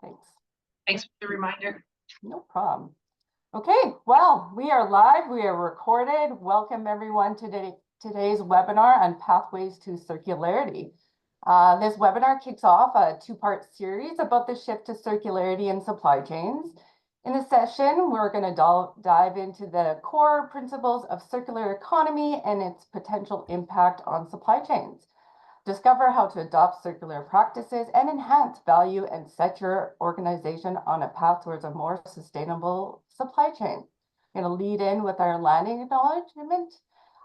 Thanks. Thanks for the reminder. No problem. Okay, well, we are live, we are recorded. Welcome everyone to today's webinar on Pathways to Circularity. This webinar kicks off a two-part series about the shift to circularity in supply chains. In this session, we're going to dive into the core principles of circular economy and its potential impact on supply chains. Discover how to adopt circular practices and enhance value and set your organization on a path towards a more sustainable supply chain. I'm going to lead in with our landing acknowledgement.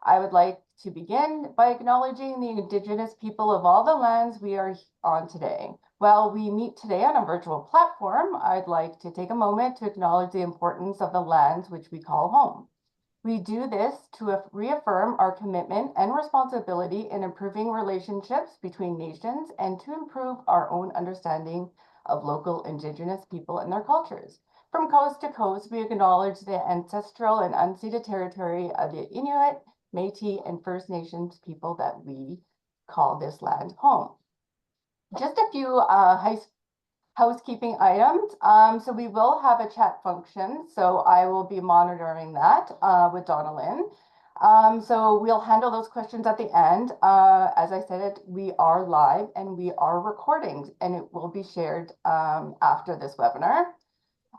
I would like to begin by acknowledging the Indigenous people of all the lands we are on today. While we meet today on a virtual platform, I'd like to take a moment to acknowledge the importance of the lands which we call home. We do this to reaffirm our commitment and responsibility in improving relationships between nations and to improve our own understanding of local Indigenous people and their cultures. From coast to coast, we acknowledge the ancestral and unceded territory of the Inuit, Métis, and First Nations people that we call this land home. Just a few housekeeping items. So we will have a chat function. So I will be monitoring that with Donna Lynn. So we'll handle those questions at the end. As I said, we are live and we are recording and it will be shared after this webinar.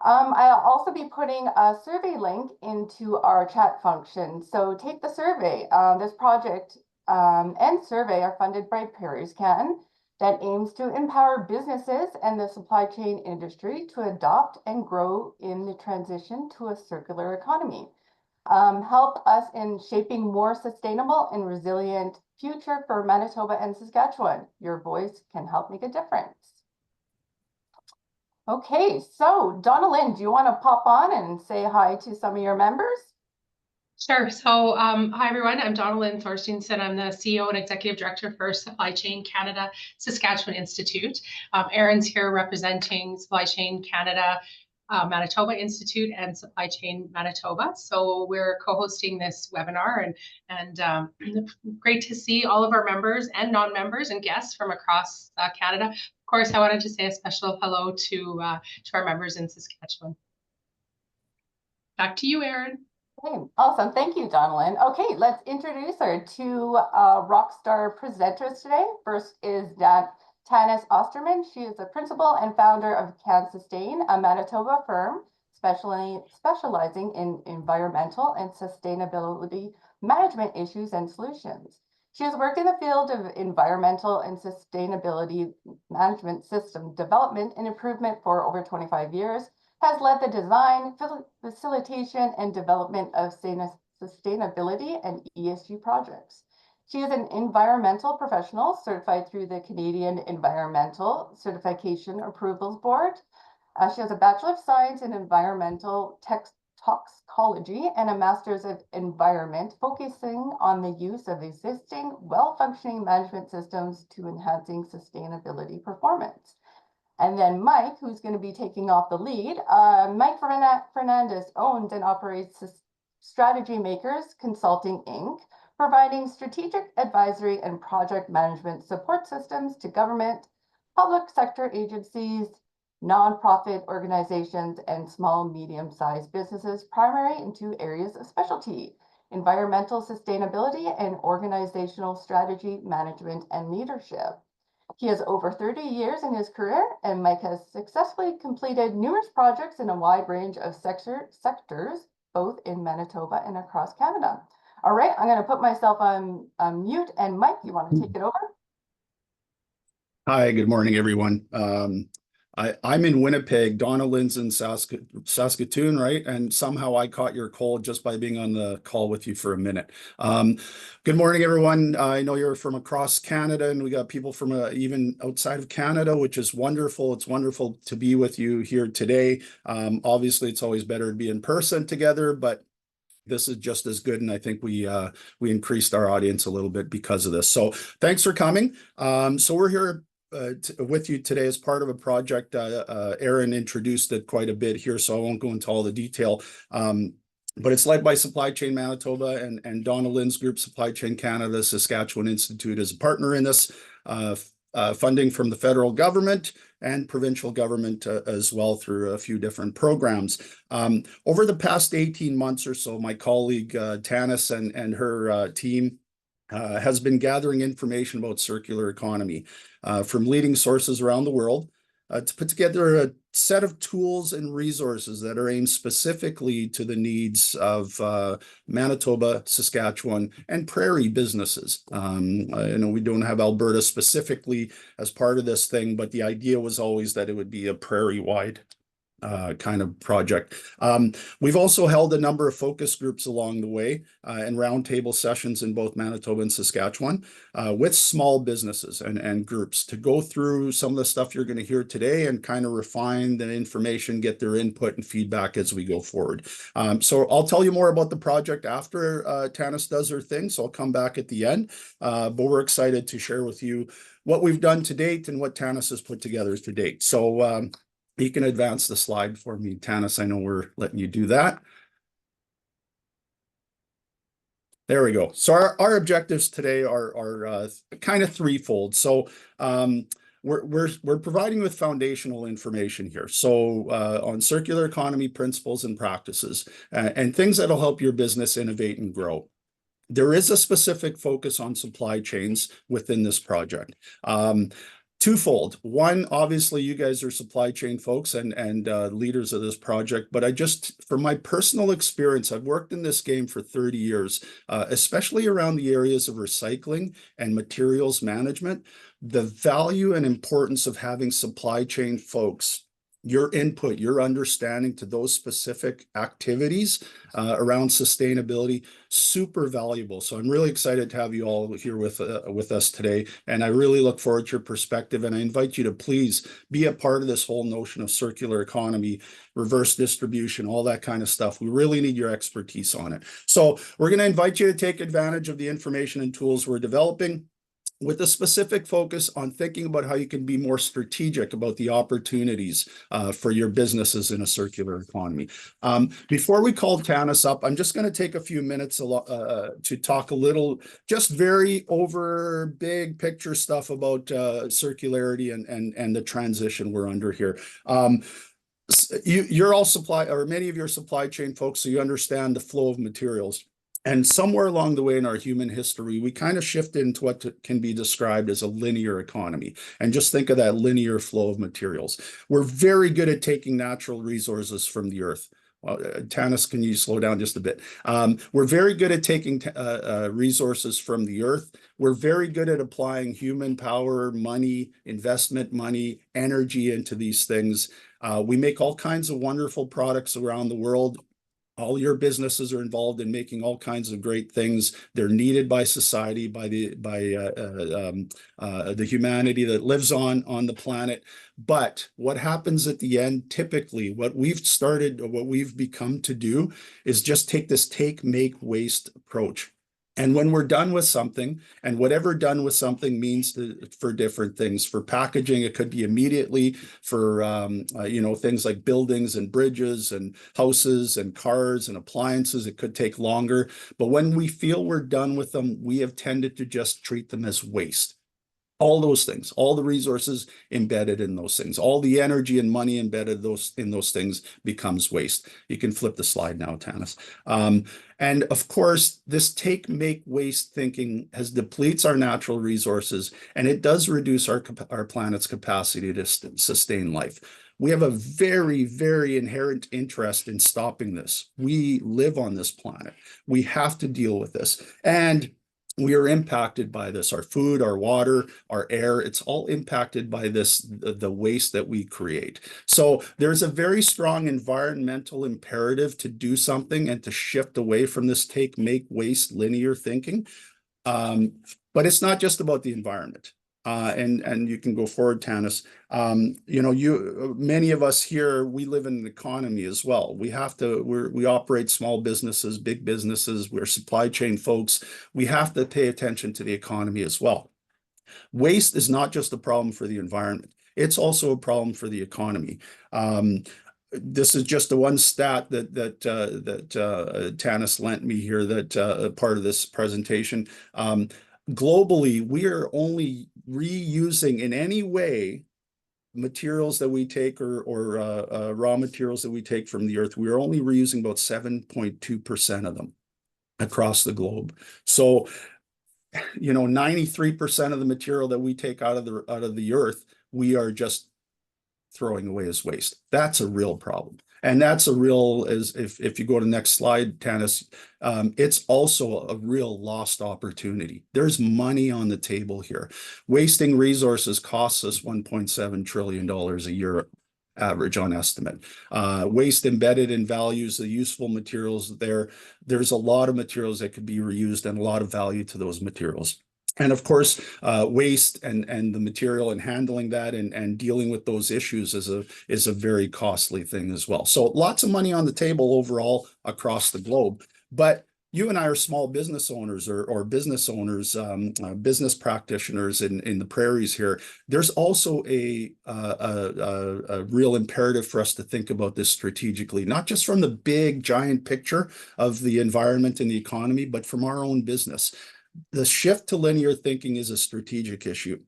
I'll also be putting a survey link into our chat function. So take the survey. This project and survey are funded by ParisCan that aims to empower businesses and the supply chain industry to adopt and grow in the transition to a circular economy. Help us in shaping more sustainable and resilient future for Manitoba and Saskatchewan. Your voice can help make a difference. Okay, so Donna Lynn, do you want to pop on and say hi to some of your members? Sure. So hi, everyone. I'm Donna Lynn Thorsteinson. I'm the CEO and Executive Director for Supply Chain Canada Saskatchewan Institute. Erin's here representing Supply Chain Canada Manitoba Institute and Supply Chain Manitoba. So we're co-hosting this webinar and great to see all of our members and non-members and guests from across Canada. Of course, I wanted to say a special hello to our members in Saskatchewan. Back to you, Erin. Okay, awesome. Thank you, Donalyn. Okay, let's introduce our two rock star presenters today. First is Tanis Ostermann. She is the principal and founder of CanSustain, a Manitoba firm specializing in environmental and sustainability management issues and solutions. She has worked in the field of environmental and sustainability management system development and improvement for over 25 years, has led the design, facilitation, and development of sustainability and ESG projects. She is an environmental professional certified through the Canadian Environmental Certification Approvals Board. She has a Bachelor of Science in Environmental Toxicology and a Master's of Environment, focusing on the use of existing well-functioning management systems to enhancing sustainability performance. And then Mike, who's going to be taking off the lead. Mike Fernandes owns and operates StrategyMakers Consulting, Inc., providing strategic advisory and project management support systems to government, public sector agencies, nonprofit organizations, and small, medium-sized businesses, primarily in two areas of specialty: environmental sustainability and organizational strategy, management, and leadership. He has over 30 years in his career, and Mike has successfully completed numerous projects in a wide range of sectors, both in Manitoba and across Canada. All right, I'm going to put myself on mute, and Mike, you want to take it over? Hi, good morning, everyone. I'm in Winnipeg. Donna Lynn's in Saskatoon, right? And somehow I caught your cold just by being on the call with you for a minute. Good morning, everyone. I know you're from across Canada, and we got people from even outside of Canada, which is wonderful. It's wonderful to be with you here today. Obviously, it's always better to be in person together, but this is just as good, and I think we increased our audience a little bit because of this. So thanks for coming. So we're here with you today as part of a project. Erin introduced it quite a bit here, so I won't go into all the detail. But it's led by Supply Chain Manitoba and Donna Lynn's group, Supply Chain Canada Saskatchewan Institute, is a partner in this. funding from the federal government and provincial government as well through a few different programs. Over the past 18 months or so, my colleague Tanis and her team has been gathering information about circular economy from leading sources around the world to put together a set of tools and resources that are aimed specifically to the needs of Manitoba, Saskatchewan, and prairie businesses. I know we don't have Alberta specifically as part of this thing, but the idea was always that it would be a prairie-wide kind of project. We've also held a number of focus groups along the way and roundtable sessions in both Manitoba and Saskatchewan with small businesses and groups to go through some of the stuff you're going to hear today and kind of refine the information, get their input and feedback as we go forward. So I'll tell you more about the project after Tanis does her thing, so I'll come back at the end, but we're excited to share with you what we've done to date and what Tanis has put together to date. So you can advance the slide for me, Tanis. I know we're letting you do that. There we go. So our objectives today are kind of threefold. So we're providing with foundational information here. So on circular economy principles and practices and things that'll help your business innovate and grow. There is a specific focus on supply chains within this project. Twofold. One, obviously, you guys are supply chain folks and leaders of this project, but from my personal experience, I've worked in this game for 30 years, especially around the areas of recycling and materials management. The value and importance of having supply chain folks, your input, your understanding to those specific activities around sustainability, super valuable. So I'm really excited to have you all here with us today. And I really look forward to your perspective. And I invite you to please be a part of this whole notion of circular economy, reverse distribution, all that kind of stuff. We really need your expertise on it. So we're going to invite you to take advantage of the information and tools we're developing, with a specific focus on thinking about how you can be more strategic about the opportunities for your businesses in a circular economy. Before we call Tanis up, I'm just going to take a few minutes to talk a little, just very over big picture stuff about circularity and the transition we're under here. You're all many of your supply chain folks, so you understand the flow of materials. And somewhere along the way in our human history, we kind of shifted into what can be described as a linear economy. And just think of that linear flow of materials. We're very good at taking natural resources from the earth. Tanis, can you slow down just a bit? We're very good at taking resources from the earth. We're very good at applying human power, money, investment money, energy into these things. We make all kinds of wonderful products around the world. All your businesses are involved in making all kinds of great things. They're needed by society, by the humanity that lives on the planet. But what happens at the end, typically, what we've become to do is just take this take, make, waste approach. And when we're done with something, and whatever done with something means for different things, for packaging, it could be immediately. For things like buildings and bridges and houses and cars and appliances, it could take longer. But when we feel we're done with them, we have tended to just treat them as waste. All those things, all the resources embedded in those things, all the energy and money embedded in those things becomes waste. You can flip the slide now, Tanis. And of course, this take, make, waste thinking depletes our natural resources, and it does reduce our planet's capacity to sustain life. We have a very, very inherent interest in stopping this. We live on this planet. We have to deal with this. And we are impacted by this. Our food, our water, our air, it's all impacted by this, the waste that we create. So there's a very strong environmental imperative to do something and to shift away from this take, make, waste, linear thinking. But it's not just about the environment. And you can go forward, Tanis. Many of us here, we live in an economy as well. We operate small businesses, big businesses. We're supply chain folks. We have to pay attention to the economy as well. Waste is not just a problem for the environment. It's also a problem for the economy. This is just the one stat that Tanis lent me here, that part of this presentation. globally, we are only reusing in any way materials that we take or raw materials that we take from the earth. We are only reusing about 7.2% of them across the globe. So, 93% of the material that we take out of the earth, we are just throwing away as waste. That's a real problem. And that's a real, as if you go to the next slide, Tanis, it's also a real lost opportunity. There's money on the table here. Wasting resources costs us $1.7 trillion a year average on estimate. Waste embedded in values, the useful materials there's a lot of materials that could be reused and a lot of value to those materials. And of course, waste and the material and handling that and dealing with those issues is a very costly thing as well. So lots of money on the table overall across the globe. But you and I are small business owners or business owners, business practitioners in the prairies here. There's also a real imperative for us to think about this strategically, not just from the big giant picture of the environment and the economy, but from our own business. The shift to linear thinking is a strategic issue.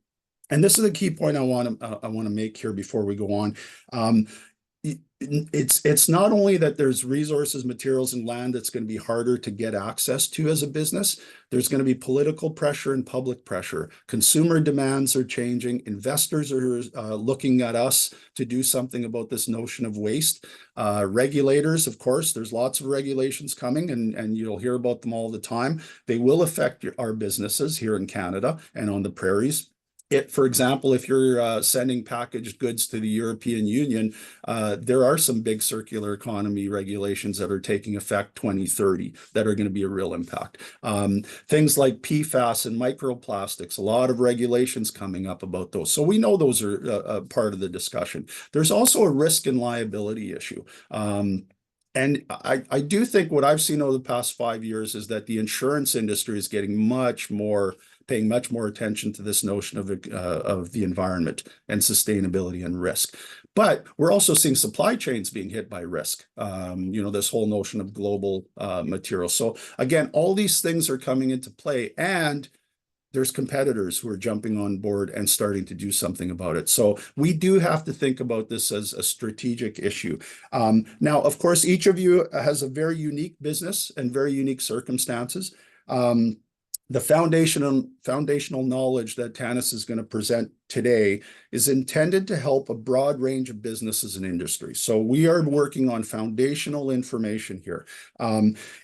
And this is a key point I want to make here before we go on. It's not only that there's resources, materials, and land that's going to be harder to get access to as a business. There's going to be political pressure and public pressure. Consumer demands are changing. Investors are looking at us to do something about this notion of waste. Regulators, of course, there's lots of regulations coming, and you'll hear about them all the time. They will affect our businesses here in Canada and on the prairies. For example, if you're sending packaged goods to the European Union, there are some big circular economy regulations that are taking effect 2030 that are going to be a real impact. Things like PFAS and microplastics, a lot of regulations coming up about those. So we know those are a part of the discussion. There's also a risk and liability issue. And I do think what I've seen over the past 5 years is that the insurance industry is getting paying much more attention to this notion of the environment and sustainability and risk. But we're also seeing supply chains being hit by risk, this whole notion of global materials. So again, all these things are coming into play, and there's competitors who are jumping on board and starting to do something about it. So we do have to think about this as a strategic issue. Now, of course, each of you has a very unique business and very unique circumstances. The foundational knowledge that Tanis is going to present today is intended to help a broad range of businesses and industries. So we are working on foundational information here.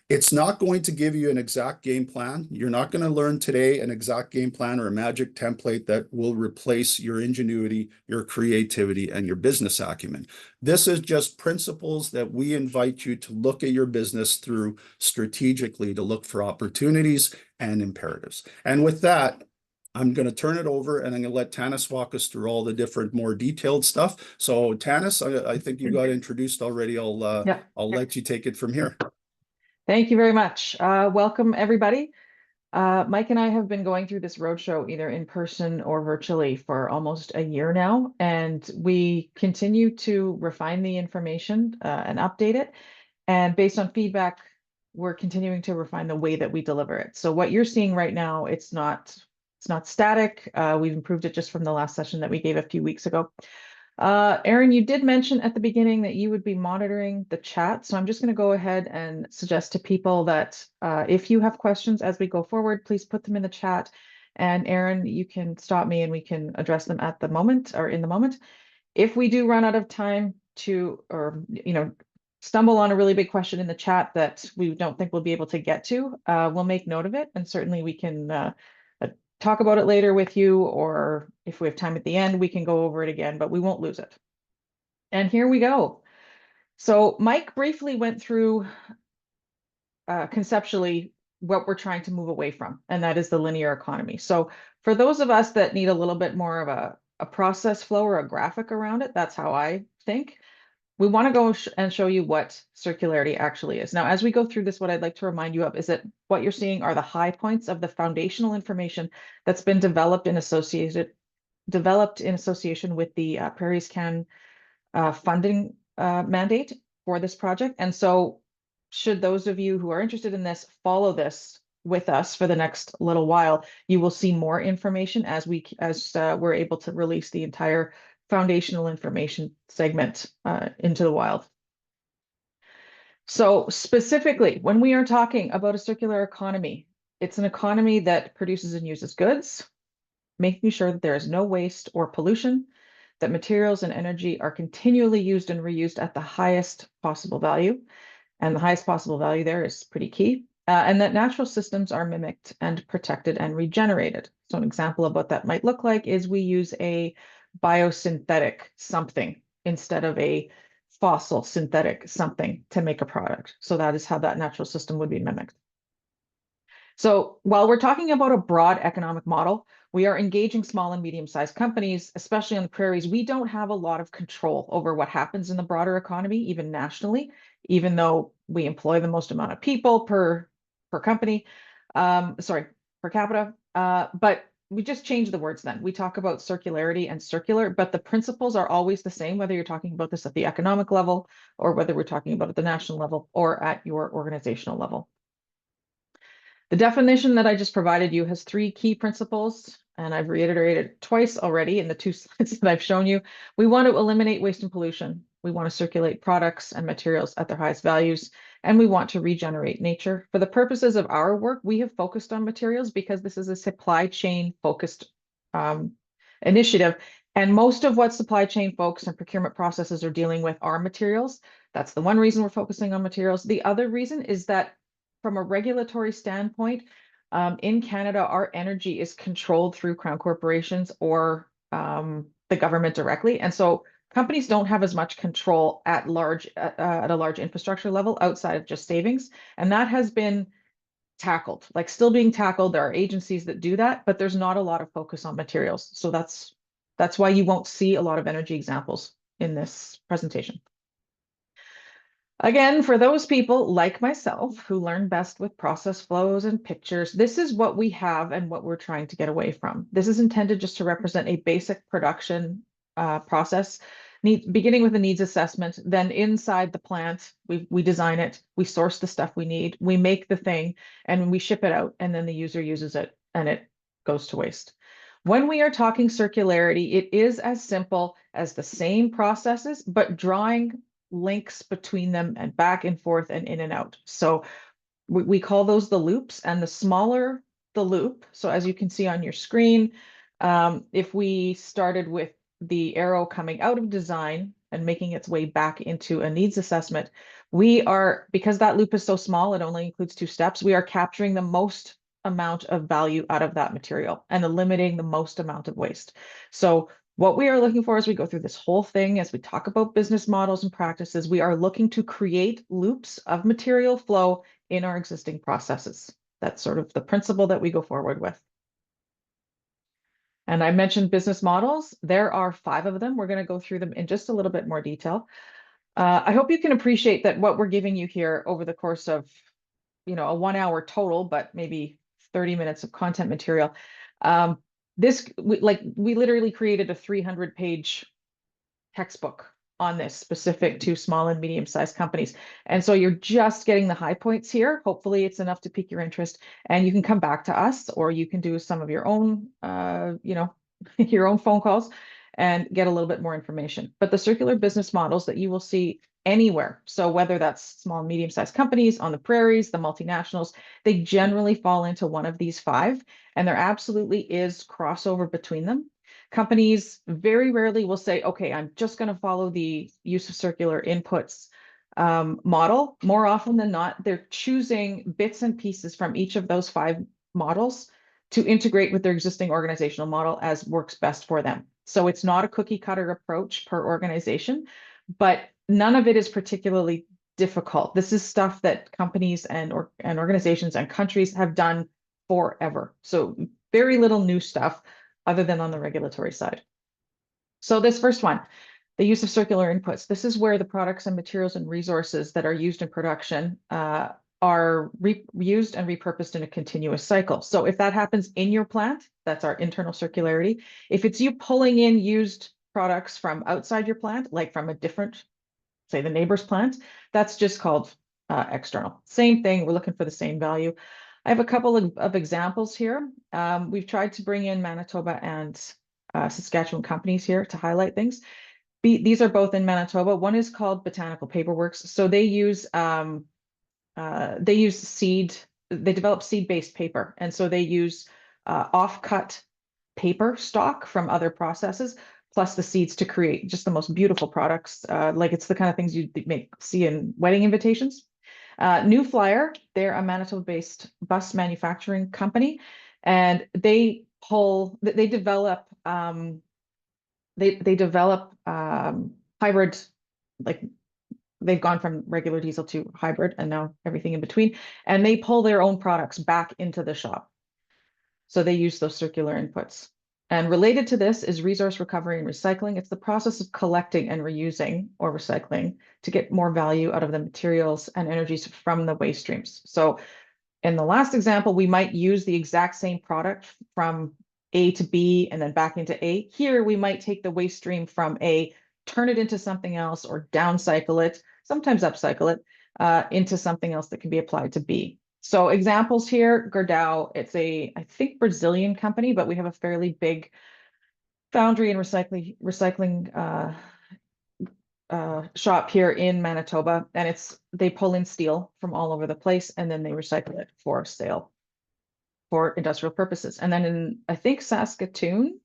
It's not going to give you an exact game plan. You're not going to learn today an exact game plan or a magic template that will replace your ingenuity, your creativity, and your business acumen. This is just principles that we invite you to look at your business through strategically to look for opportunities and imperatives. And with that, I'm going to turn it over and I'm going to let Tanis walk us through all the different more detailed stuff. So Tanis, I think you got introduced already. I'll let you take it from here. Thank you very much. Welcome, everybody. Mike and I have been going through this roadshow either in person or virtually for almost a year now, and we continue to refine the information and update it. And based on feedback, we're continuing to refine the way that we deliver it. So what you're seeing right now, it's not static. We've improved it just from the last session that we gave a few weeks ago. Aaron, you did mention at the beginning that you would be monitoring the chat. So I'm just going to go ahead and suggest to people that if you have questions as we go forward, please put them in the chat. And Aaron, you can stop me and we can address them at the moment or in the moment. If we do run out of time stumble on a really big question in the chat that we don't think we'll be able to get to, we'll make note of it. And certainly we can talk about it later with you, or if we have time at the end, we can go over it again, but we won't lose it. And here we go. So Mike briefly went through conceptually what we're trying to move away from, and that is the linear economy. So for those of us that need a little bit more of a process flow or a graphic around it, that's how I think. We want to go and show you what circularity actually is. Now, as we go through this, what I'd like to remind you of is that what you're seeing are the high points of the foundational information that's been developed in association with the Prairies Can funding mandate for this project. And so should those of you who are interested in this follow this with us for the next little while, you will see more information as we're able to release the entire foundational information segment into the wild. So specifically, when we are talking about a circular economy, it's an economy that produces and uses goods, making sure that there is no waste or pollution, that materials and energy are continually used and reused at the highest possible value. And the highest possible value there is pretty key. And that natural systems are mimicked and protected and regenerated. So an example of what that might look like is we use a biosynthetic something instead of a fossil synthetic something to make a product. So that is how that natural system would be mimicked. So while we're talking about a broad economic model, we are engaging small and medium-sized companies, especially on the prairies. We don't have a lot of control over what happens in the broader economy, even nationally, even though we employ the most amount of people per company, per capita. But we just change the words then. We talk about circularity and circular, but the principles are always the same, whether you're talking about this at the economic level or whether we're talking about at the national level or at your organizational level. The definition that I just provided you has 3 key principles, and I've reiterated twice already in the 2 slides that I've shown you. We want to eliminate waste and pollution. We want to circulate products and materials at their highest values, and we want to regenerate nature. For the purposes of our work, we have focused on materials because this is a supply chain focused initiative. And most of what supply chain folks and procurement processes are dealing with are materials. That's the one reason we're focusing on materials. The other reason is that from a regulatory standpoint, in Canada, our energy is controlled through crown corporations or the government directly. And so companies don't have as much control at a large infrastructure level outside of just savings. And that has been tackled, like still being tackled. There are agencies that do that, but there's not a lot of focus on materials. So that's why you won't see a lot of energy examples in this presentation. Again, for those people like myself who learn best with process flows and pictures, this is what we have and what we're trying to get away from. This is intended just to represent a basic production process, beginning with a needs assessment. Then inside the plant, we design it, we source the stuff we need, we make the thing, and we ship it out, and then the user uses it and it goes to waste. When we are talking circularity, it is as simple as the same processes, but drawing links between them and back and forth and in and out. So we call those the loops, and the smaller the loop. So as you can see on your screen, if we started with the arrow coming out of design and making its way back into a needs assessment, because that loop is so small, it only includes 2 steps, we are capturing the most amount of value out of that material and eliminating the most amount of waste. So what we are looking for as we go through this whole thing, as we talk about business models and practices, we are looking to create loops of material flow in our existing processes. That's sort of the principle that we go forward with. And I mentioned business models. There are 5 of them. We're going to go through them in just a little bit more detail. I hope you can appreciate that what we're giving you here over the course of, a 1 hour total, but maybe 30 minutes of content material. We literally created a 300-page textbook on this specific to small and medium-sized companies. And so you're just getting the high points here. Hopefully it's enough to pique your interest, and you can come back to us, or you can do some of your own, your own phone calls and get a little bit more information. But the circular business models that you will see anywhere, so whether that's small and medium-sized companies on the prairies, the multinationals, they generally fall into one of these 5, and there absolutely is crossover between them. Companies very rarely will say, okay, I'm just going to follow the use of circular inputs model. More often than not, they're choosing bits and pieces from each of those 5 models to integrate with their existing organizational model as works best for them. So it's not a cookie cutter approach per organization, but none of it is particularly difficult. This is stuff that companies and organizations and countries have done forever. So very little new stuff other than on the regulatory side. So this first one, the use of circular inputs. This is where the products and materials and resources that are used in production are reused and repurposed in a continuous cycle. So if that happens in your plant, that's our internal circularity. If it's you pulling in used products from outside your plant, like from a different, say the neighbor's plant, that's just called external. Same thing, we're looking for the same value. I have a couple of examples here. We've tried to bring in Manitoba and Saskatchewan companies here to highlight things. These are both in Manitoba. One is called Botanical Paperworks. So they use seed, they develop seed-based paper. And so they use off-cut paper stock from other processes, plus the seeds to create just the most beautiful products. Like it's the kind of things you see in wedding invitations. New Flyer, they're a Manitoba-based bus manufacturing company, and they develop hybrid, like they've gone from regular diesel to hybrid and now everything in between, and they pull their own products back into the shop. So they use those circular inputs. And related to this is resource recovery and recycling. It's the process of collecting and reusing or recycling to get more value out of the materials and energies from the waste streams. So in the last example, we might use the exact same product from A to B and then back into A. Here, we might take the waste stream from A, turn it into something else, or downcycle it, sometimes upcycle it, into something else that can be applied to B. So examples here, Gerdau, it's I think, Brazilian company, but we have a fairly big foundry and recycling shop here in Manitoba, and they pull in steel from all over the place and then they recycle it for sale for industrial purposes. And then in, I think, Saskatoon,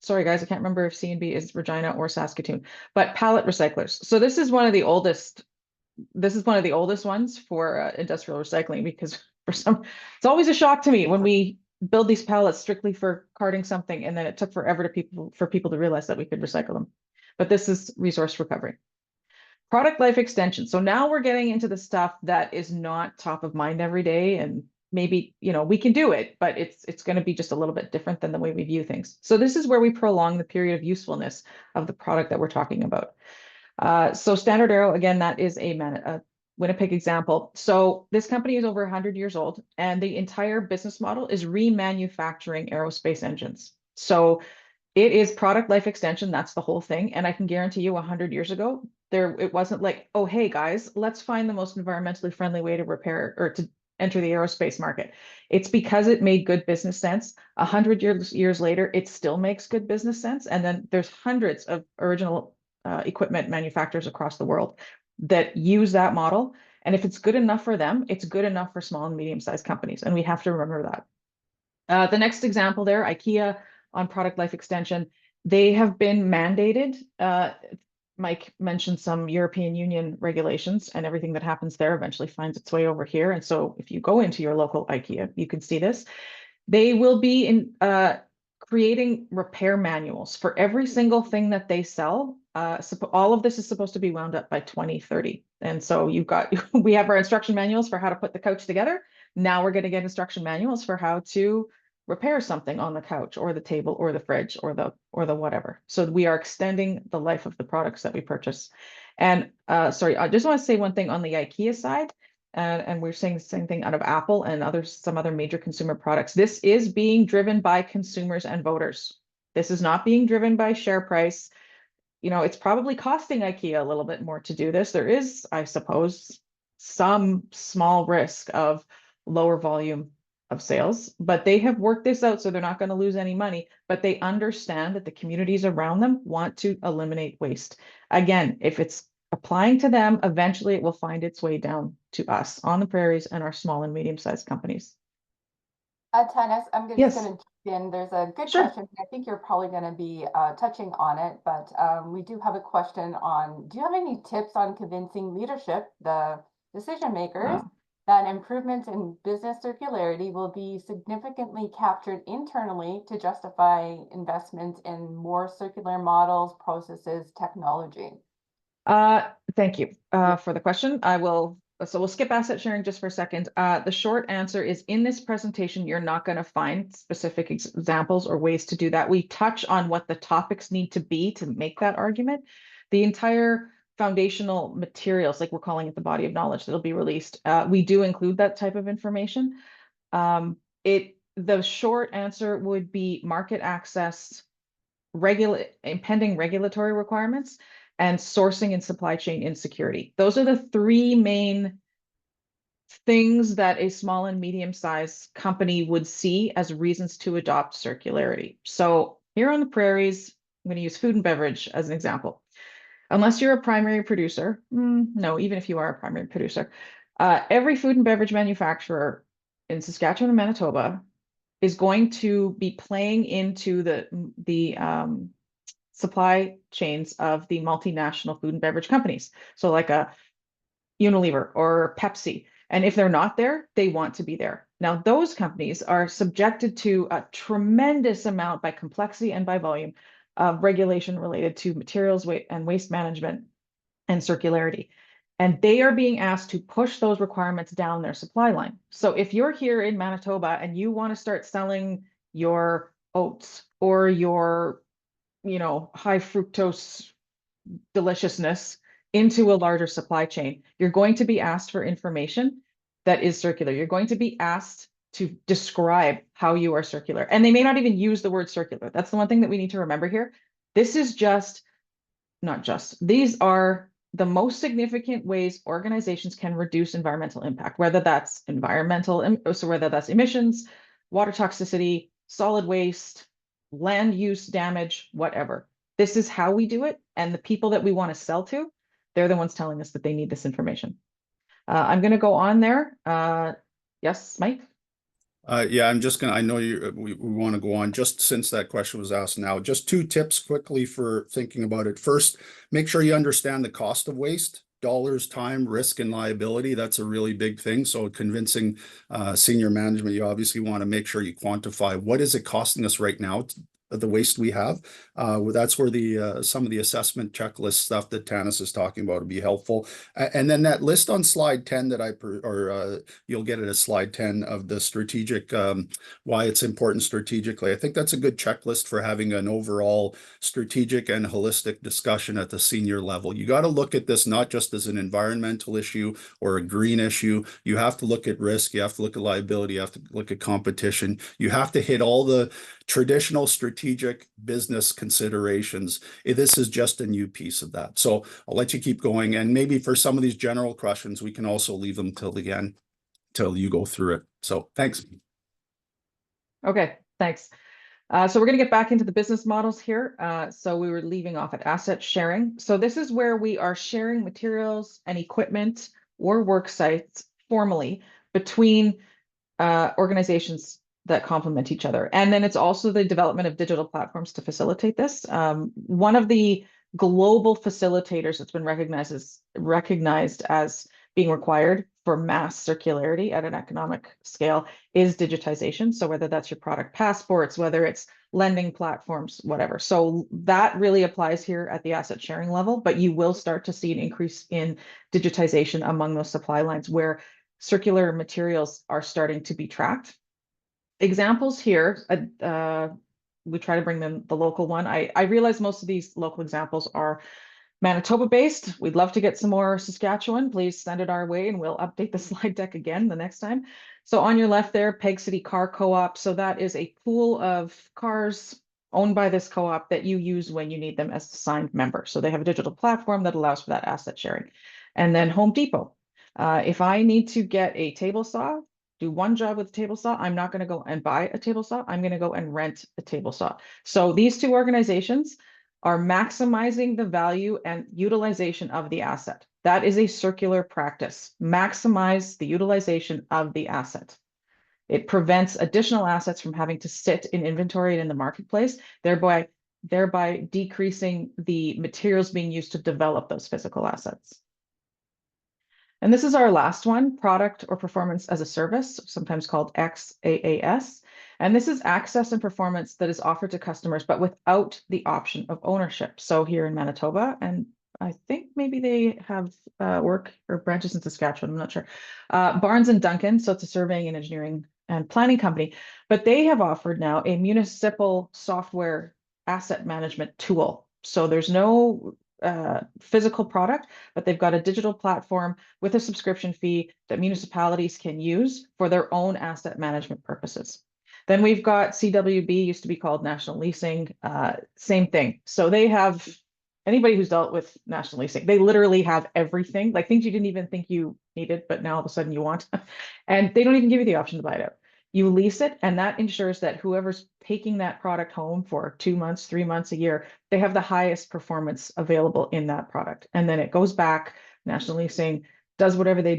sorry guys, I can't remember if C&B is Regina or Saskatoon, but pallet recyclers. So this is one of the oldest ones for industrial recycling, because it's always a shock to me when we build these pallets strictly for carting something, and then it took forever for people to realize that we could recycle them. But this is resource recovery. Product life extension. So now we're getting into the stuff that is not top of mind every day, and maybe, we can do it, but it's going to be just a little bit different than the way we view things. So this is where we prolong the period of usefulness of the product that we're talking about. So Standard Aero, again, that is a Winnipeg example. So this company is over 100 years old, and the entire business model is remanufacturing aerospace engines. So it is product life extension. That's the whole thing. And I can guarantee you 100 years ago, it wasn't like, oh, hey guys, let's find the most environmentally friendly way to repair or to enter the aerospace market. It's because it made good business sense. 100 years later, it still makes good business sense. And then there's hundreds of original equipment manufacturers across the world that use that model. And if it's good enough for them, it's good enough for small and medium-sized companies. And we have to remember that. The next example there, IKEA, on product life extension, they have been mandated. Mike mentioned some European Union regulations, and everything that happens there eventually finds its way over here. And so if you go into your local IKEA, you can see this. They will be creating repair manuals for every single thing that they sell. All of this is supposed to be wound up by 2030. And so we have our instruction manuals for how to put the couch together. Now we're going to get instruction manuals for how to repair something on the couch or the table or the fridge or the whatever. So we are extending the life of the products that we purchase. And sorry, I just want to say one thing on the IKEA side, and we're saying the same thing out of Apple and some other major consumer products. This is being driven by consumers and voters. This is not being driven by share price. It's probably costing IKEA a little bit more to do this. There is, I suppose, some small risk of lower volume of sales, but they have worked this out, so they're not going to lose any money, but they understand that the communities around them want to eliminate waste. Again, if it's applying to them, eventually it will find its way down to us on the prairies and our small and medium-sized companies. Tanis, I'm just Yes. going to jump in. There's a good Sure. question. I think you're probably going to be touching on it, but we do have a question on, do you have any tips on convincing leadership, the decision makers, that improvements in business circularity will be significantly captured internally to justify investments in more circular models, processes, technology? Thank you for the question. So we'll skip asset sharing just for a second. The short answer is, in this presentation, you're not going to find specific examples or ways to do that. We touch on what the topics need to be to make that argument. The entire foundational materials, like we're calling it the body of knowledge, that'll be released. We do include that type of information. The short answer would be market access, impending regulatory requirements, and sourcing and supply chain insecurity. Those are the three main things that a small and medium-sized company would see as reasons to adopt circularity. So here on the prairies, I'm going to use food and beverage as an example. Unless you're a primary producer, no, even if you are a primary producer, every food and beverage manufacturer in Saskatchewan and Manitoba is going to be playing into the supply chains of the multinational food and beverage companies. So like a Unilever or Pepsi. And if they're not there, they want to be there. Now, those companies are subjected to a tremendous amount by complexity and by volume of regulation related to materials and waste management and circularity. And they are being asked to push those requirements down their supply line. So if you're here in Manitoba and you want to start selling your oats or your, high fructose deliciousness into a larger supply chain, you're going to be asked for information that is circular. You're going to be asked to describe how you are circular. And they may not even use the word circular. That's the one thing that we need to remember here. This is these are the most significant ways organizations can reduce environmental impact, whether that's whether that's emissions, water toxicity, solid waste, land use damage, whatever. This is how we do it. And the people that we want to sell to, they're the ones telling us that they need this information. I'm going to go on there. Yes, Mike? Yeah, I know we want to go on just since that question was asked now. Just 2 tips quickly for thinking about it. First, make sure you understand the cost of waste. Dollars, time, risk, and liability. That's a really big thing. So convincing senior management, you obviously want to make sure you quantify what is it costing us right now, the waste we have. That's where the some of the assessment checklist stuff that Tanis is talking about would be helpful. And then that list on slide 10 that you'll get it as slide 10 of the strategic, why it's important strategically. I think that's a good checklist for having an overall strategic and holistic discussion at the senior level. You got to look at this not just as an environmental issue or a green issue. You have to look at risk. You have to look at liability. You have to look at competition. You have to hit all the traditional strategic business considerations. This is just a new piece of that. So I'll let you keep going. And maybe for some of these general questions, we can also leave them till the end, till you go through it. So thanks. Okay, thanks. So we're going to get back into the business models here. So we were leaving off at asset sharing. So this is where we are sharing materials and equipment or work sites formally between organizations that complement each other. And then it's also the development of digital platforms to facilitate this. One of the global facilitators that's been recognized as being required for mass circularity at an economic scale is digitization. So whether that's your product passports, whether it's lending platforms, whatever. So that really applies here at the asset sharing level, but you will start to see an increase in digitization among those supply lines where circular materials are starting to be tracked. Examples here, we try to bring them the local one. I realize most of these local examples are Manitoba based. We'd love to get some more Saskatchewan. Please send it our way and we'll update the slide deck again the next time. So on your left there, Peg City Car Co-op. So that is a pool of cars owned by this co-op that you use when you need them as a signed member. So they have a digital platform that allows for that asset sharing. And then Home Depot. If I need to get a table saw, do one job with a table saw, I'm not going to go and buy a table saw. I'm going to go and rent a table saw. So these two organizations are maximizing the value and utilization of the asset. That is a circular practice. Maximize the utilization of the asset. It prevents additional assets from having to sit in inventory and in the marketplace, thereby decreasing the materials being used to develop those physical assets. And this is our last one, product or performance as a service, sometimes called XaaS. And this is access and performance that is offered to customers, but without the option of ownership. So here in Manitoba, and I think maybe they have work or branches in Saskatchewan, I'm not sure. Barnes and Duncan, so it's a surveying and engineering and planning company, but they have offered now a municipal software asset management tool. So there's no physical product, but they've got a digital platform with a subscription fee that municipalities can use for their own asset management purposes. Then we've got CWB, used to be called National Leasing, same thing. So they have anybody who's dealt with national leasing, they literally have everything, like things you didn't even think you needed, but now all of a sudden you want, and they don't even give you the option to buy it out. You lease it, and that ensures that whoever's taking that product home for 2 months, 3 months, a year, they have the highest performance available in that product. And then it goes back, national leasing does whatever they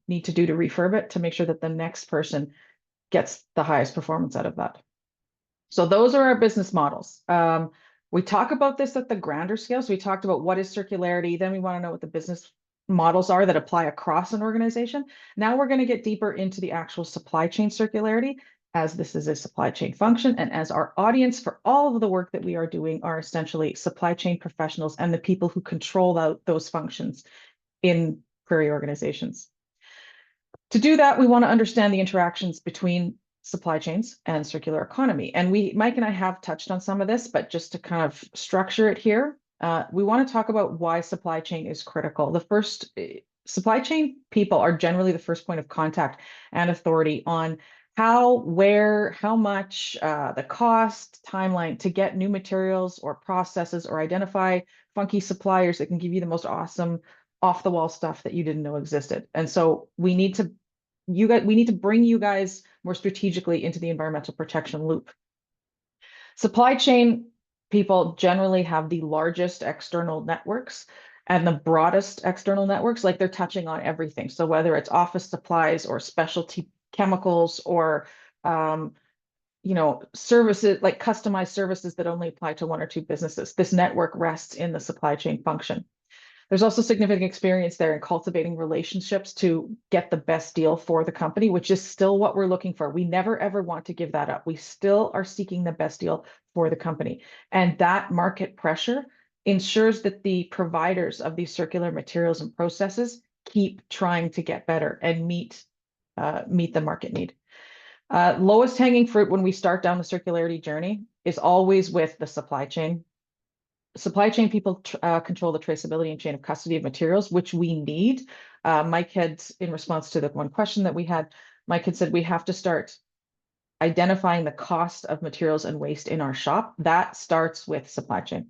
need to do to refurb it to make sure that the next person gets the highest performance out of that. So those are our business models. We talk about this at the grander scale. So we talked about what is circularity. Then we want to know what the business models are that apply across an organization. Now we're going to get deeper into the actual supply chain circularity, as this is a supply chain function, and as our audience for all of the work that we are doing are essentially supply chain professionals and the people who control those functions in query organizations. To do that, we want to understand the interactions between supply chains and circular economy. And Mike and I have touched on some of this, but just to kind of structure it here, we want to talk about why supply chain is critical. The first, supply chain people are generally the first point of contact and authority on how, where, how much, the cost, timeline to get new materials or processes, or identify funky suppliers that can give you the most awesome off-the-wall stuff that you didn't know existed. And so we need to bring you guys more strategically into the environmental protection loop. Supply chain people generally have the largest external networks and the broadest external networks, like they're touching on everything. So whether it's office supplies or specialty chemicals or services, like customized services that only apply to 1 or 2 businesses, this network rests in the supply chain function. There's also significant experience there in cultivating relationships to get the best deal for the company, which is still what we're looking for. We never, ever want to give that up. We still are seeking the best deal for the company. And that market pressure ensures that the providers of these circular materials and processes keep trying to get better and meet the market need. Lowest hanging fruit when we start down the circularity journey is always with the supply chain. Supply chain people control the traceability and chain of custody of materials, which we need. Mike had, in response to the one question that we had, Mike had said we have to start identifying the cost of materials and waste in our shop. That starts with supply chain.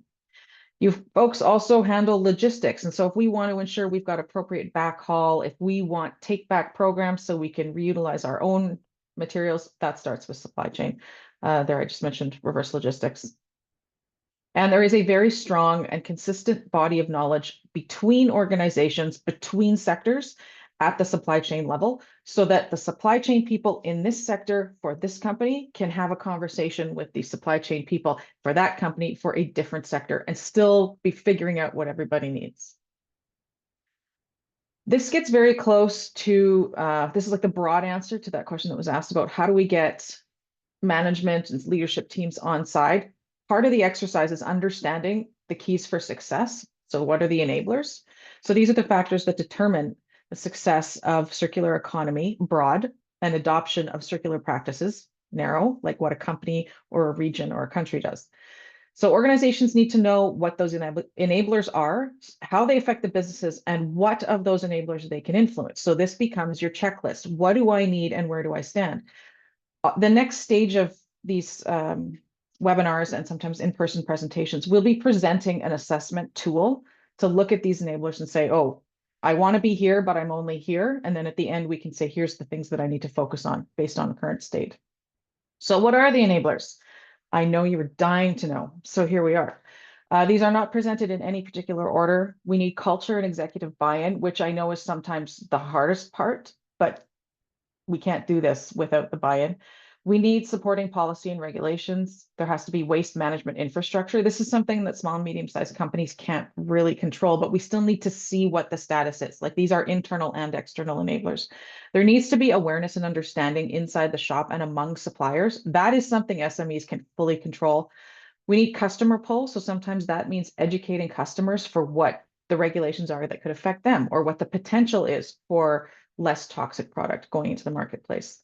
You folks also handle logistics. And so if we want to ensure we've got appropriate backhaul, if we want take back programs so we can reutilize our own materials, that starts with supply chain. There, I just mentioned reverse logistics. And there is a very strong and consistent body of knowledge between organizations, between sectors at the supply chain level, so that the supply chain people in this sector for this company can have a conversation with the supply chain people for that company for a different sector and still be figuring out what everybody needs. This gets very close to, this is like the broad answer to that question that was asked about how do we get management and leadership teams on side. Part of the exercise is understanding the keys for success. So what are the enablers? So these are the factors that determine the success of circular economy, broad, and adoption of circular practices, narrow, like what a company or a region or a country does. So organizations need to know what those enablers are, how they affect the businesses, and what of those enablers they can influence. So this becomes your checklist. What do I need and where do I stand? The next stage of these webinars and sometimes in-person presentations, we'll be presenting an assessment tool to look at these enablers and say, oh, I want to be here, but I'm only here. And then at the end, we can say, here's the things that I need to focus on based on the current state. So what are the enablers? I know you were dying to know. So here we are. These are not presented in any particular order. We need culture and executive buy-in, which I know is sometimes the hardest part, but we can't do this without the buy-in. We need supporting policy and regulations. There has to be waste management infrastructure. This is something that small and medium-sized companies can't really control, but we still need to see what the status is. Like these are internal and external enablers. There needs to be awareness and understanding inside the shop and among suppliers. That is something SMEs can fully control. We need customer pull. So sometimes that means educating customers for what the regulations are that could affect them or what the potential is for less toxic product going into the marketplace.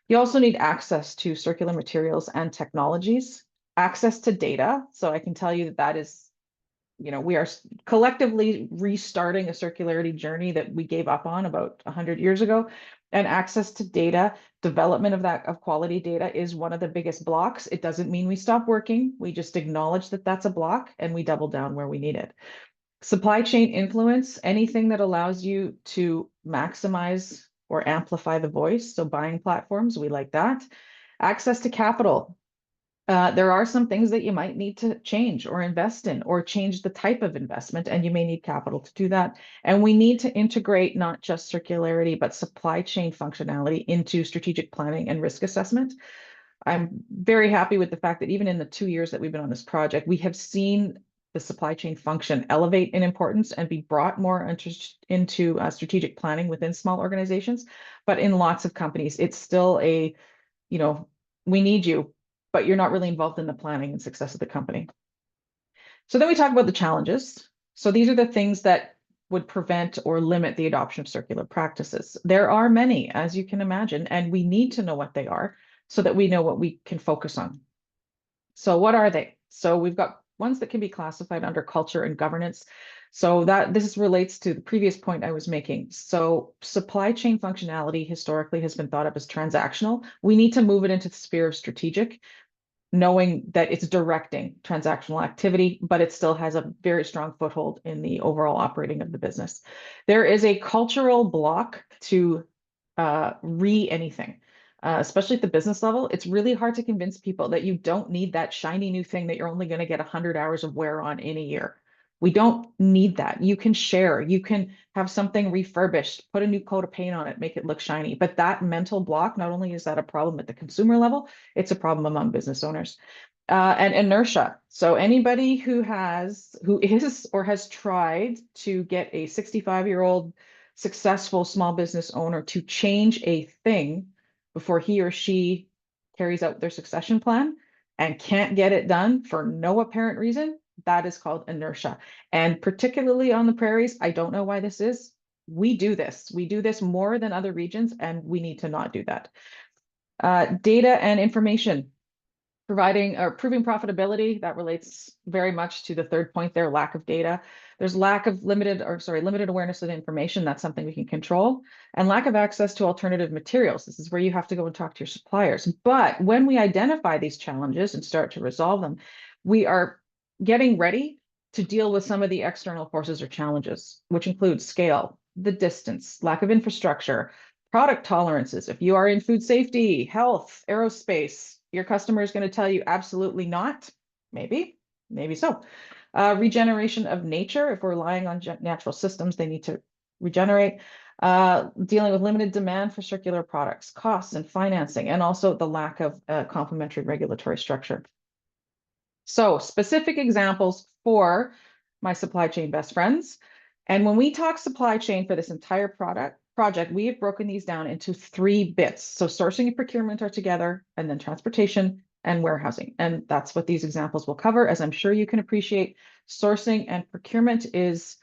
You also need access to circular materials and technologies, access to data. So I can tell you that is we are collectively restarting a circularity journey that we gave up on about 100 years ago. And access to data, development of quality data is one of the biggest blocks. It doesn't mean we stop working. We just acknowledge that that's a block and we double down where we need it. Supply chain influence, anything that allows you to maximize or amplify the voice. So buying platforms, we like that. Access to capital. There are some things that you might need to change or invest in or change the type of investment, and you may need capital to do that. And we need to integrate not just circularity, but supply chain functionality into strategic planning and risk assessment. I'm very happy with the fact that even in the 2 years that we've been on this project, we have seen the supply chain function elevate in importance and be brought more into strategic planning within small organizations. But in lots of companies, it's still we need you, but you're not really involved in the planning and success of the company. So then we talk about the challenges. So these are the things that would prevent or limit the adoption of circular practices. There are many, as you can imagine, and we need to know what they are so that we know what we can focus on. So what are they? So we've got ones that can be classified under culture and governance. So that this relates to the previous point I was making. So supply chain functionality historically has been thought of as transactional. We need to move it into the sphere of strategic, knowing that it's directing transactional activity, but it still has a very strong foothold in the overall operating of the business. There is a cultural block to anything. Especially at the business level, it's really hard to convince people that you don't need that shiny new thing that you're only going to get 100 hours of wear on in a year. We don't need that. You can share, you can have something refurbished, put a new coat of paint on it, make it look shiny. But that mental block, not only is that a problem at the consumer level, it's a problem among business owners. And inertia. So anybody who is or has tried to get a 65-year-old successful small business owner to change a thing before he or she carries out their succession plan and can't get it done for no apparent reason, that is called inertia. And particularly on the prairies, I don't know why this is. We do this. We do this more than other regions, and we need to not do that. Data and information. Providing or proving profitability, that relates very much to the third point there, lack of data. There's limited awareness of information. That's something we can control. And lack of access to alternative materials. This is where you have to go and talk to your suppliers. But when we identify these challenges and start to resolve them, we are getting ready to deal with some of the external forces or challenges, which include scale, the distance, lack of infrastructure, product tolerances. If you are in food safety, health, aerospace, your customer is going to tell you absolutely not. Maybe so. Regeneration of nature. If we're relying on natural systems, they need to regenerate. Dealing with limited demand for circular products, costs and financing, and also the lack of complementary regulatory structure. So specific examples for my supply chain best friends. And when we talk supply chain for this entire project, we have broken these down into 3 bits. So sourcing and procurement are together, and then transportation and warehousing. And that's what these examples will cover. As I'm sure you can appreciate, sourcing and procurement is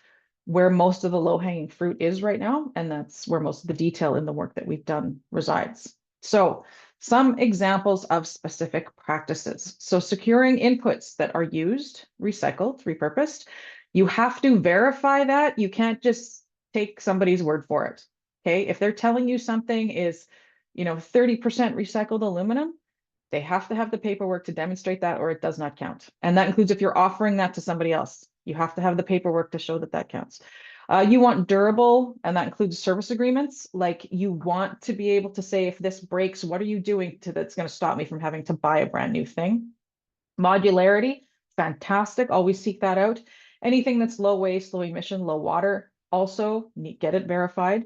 where most of the low-hanging fruit is right now. And that's where most of the detail in the work that we've done resides. So some examples of specific practices. So securing inputs that are used, recycled, repurposed. You have to verify that. You can't just take somebody's word for it. Okay, if they're telling you something is, 30% recycled aluminum, they have to have the paperwork to demonstrate that, or it does not count. And that includes if you're offering that to somebody else, you have to have the paperwork to show that that counts. You want durable, and that includes service agreements. Like you want to be able to say, if this breaks, what are you doing that's going to stop me from having to buy a brand new thing? Modularity, fantastic. Always seek that out. Anything that's low waste, low emission, low water, also get it verified.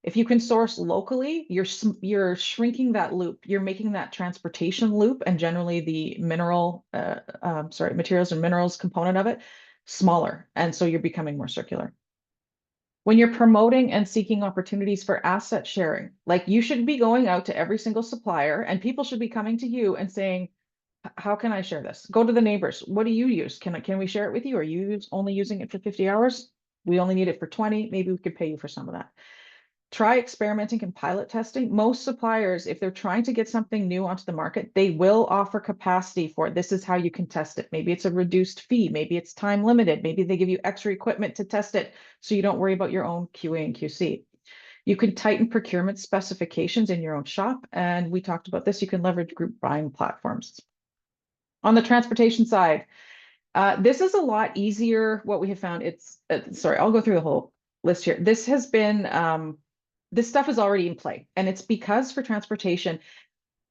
If you can source locally, you're shrinking that loop. You're making that transportation loop and generally the materials and minerals component of it smaller. And so you're becoming more circular. When you're promoting and seeking opportunities for asset sharing, like you should be going out to every single supplier and people should be coming to you and saying, how can I share this? Go to the neighbors. What do you use? Can we share it with you? Are you only using it for 50 hours? We only need it for 20. Maybe we could pay you for some of that. try experimenting and pilot testing. Most suppliers, if they're trying to get something new onto the market, they will offer capacity for it. This is how you can test it. Maybe it's a reduced fee. Maybe it's time limited. Maybe they give you extra equipment to test it so you don't worry about your own QA and QC. You can tighten procurement specifications in your own shop. And we talked about this. You can leverage group buying platforms. On the transportation side, this is a lot easier. What we have found, sorry, I'll go through the whole list here. This has been, this stuff is already in play. And it's because for transportation,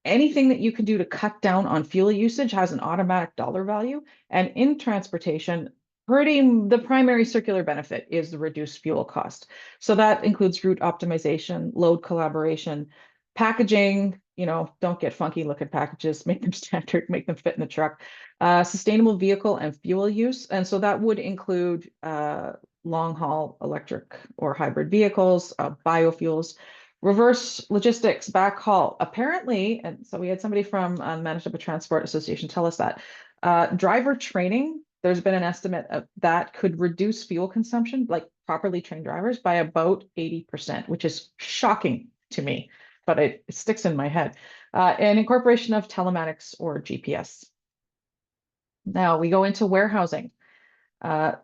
anything that you can do to cut down on fuel usage has an automatic dollar value. And in transportation, the primary circular benefit is the reduced fuel cost. So that includes route optimization, load collaboration, packaging, don't get funky looking packages, make them standard, make them fit in the truck, sustainable vehicle and fuel use. And so that would include long haul electric or hybrid vehicles, biofuels, reverse logistics, backhaul. Apparently, and so we had somebody from Manitoba Transport Association tell us that driver training, there's been an estimate of that could reduce fuel consumption, like properly trained drivers, by about 80%, which is shocking to me, but it sticks in my head. And incorporation of telematics or GPS. Now we go into warehousing.